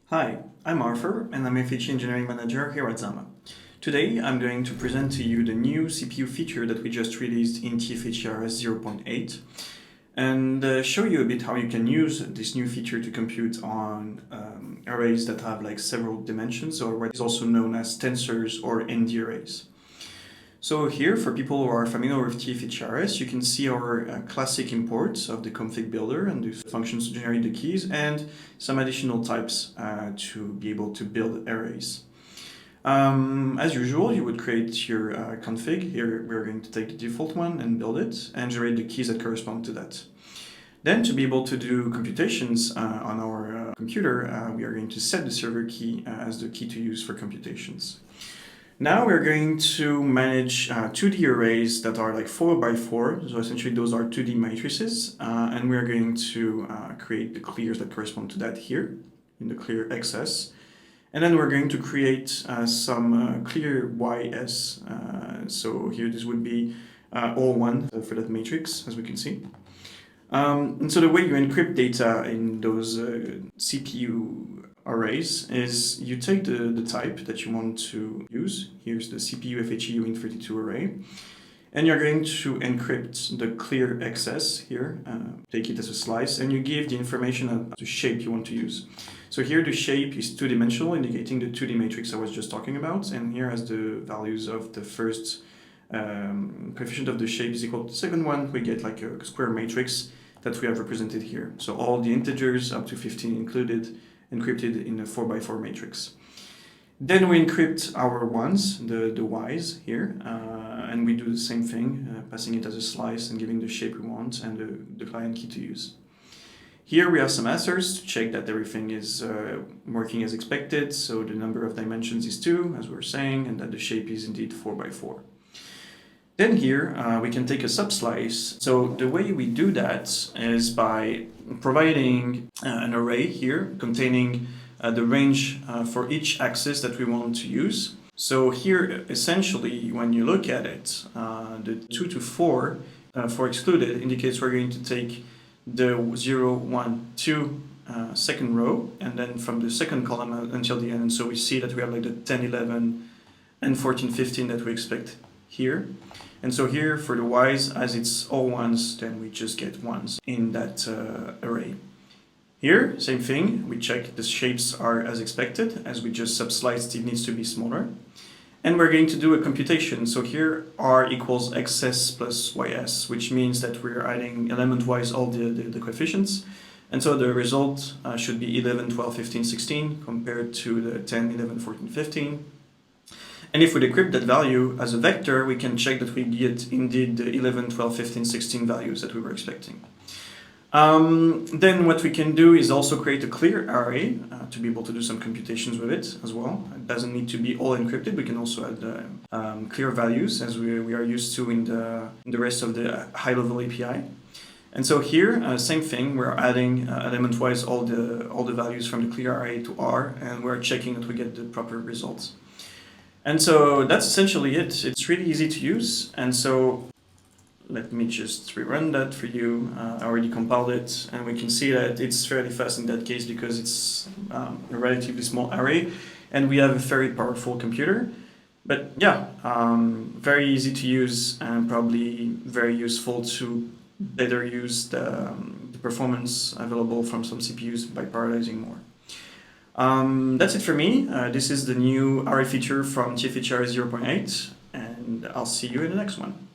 Hi, I'm Arthur and I'm a feature engineering manager here at Zama. Today I'm going to present to you the new CPU feature that we just released in TFHE-rs 0.8 and show you a bit how you can use this new feature to compute on arrays that have like several dimensions, or what is also known as tensors or ND arrays. So here, for people who are familiar with TFHE-rs, you can see our classic imports of the config builder and the functions to generate the keys, and some additional types to be able to build arrays. As usual, you would create your config. Here we're going to take the default one and build it and generate the keys that correspond to that. Then, to be able to do computations on our computer, we are going to set the server key as the key to use for computations. Now we're going to manage 2D arrays that are like 4x4, so essentially those are 2D matrices, and we're going to create the clears that correspond to that here in the clear XS. And then we're going to create some clear YS, so here this would be all one for that matrix, as we can see. And so the way you encrypt data in those CPU arrays is you take the type that you want to use. Here's the CPU FHE Win32 array. And you're going to encrypt the clear XS here, take it as a slice, and you give the information of the shape you want to use. So here the shape is two-dimensional, indicating the 2D matrix I was just talking about. And here, as the values of the first coefficient of the shape is equal to the second one, we get like a square matrix that we have represented here. So all the integers up to 15 included, encrypted in a 4x4 matrix. Then we encrypt our ones, the y's here, and we do the same thing, passing it as a slice and giving the shape we want and the client key to use. Here we have some answers to check that everything is working as expected. So the number of dimensions is 2, as we were saying, and that the shape is indeed 4x4. Then here we can take a subslice. So the way we do that is by providing an array here containing the range for each axis that we want to use. So here, essentially, when you look at it, the 2 to 4 for excluded indicates we're going to take the 0, 1, 2 second row, and then from the second column until the end. And so we see that we have like the 10, 11, and 14, 15 that we expect here. And so here for the y's, as it's all ones, then we just get ones in that array. Here, same thing, we check the shapes are as expected, as we just subsliced, it needs to be smaller. And we're going to do a computation. So here r equals xs plus ys, which means that we're adding element-wise all the coefficients. And so the result should be 11, 12, 15, 16 compared to the 10, 11, 14, 15. And if we decrypt that value as a vector, we can check that we get indeed the 11, 12, 15, 16 values that we were expecting. Then what we can do is also create a clear array to be able to do some computations with it as well. It doesn't need to be all encrypted. We can also add clear values, as we are used to in the rest of the high-level API. And so here, same thing. We're adding element-wise all the values from the clear array to R, and we're checking that we get the proper results. And so that's essentially it. It's really easy to use. And so let me just rerun that for you. I already compiled it, and we can see that it's fairly fast in that case because it's a relatively small array, and we have a very powerful computer. But yeah, very easy to use and probably very useful to better use the performance available from some CPUs by parallelizing more. That's it for me. This is the new array feature from TFHE-rs 0.8, and I'll see you in the next one.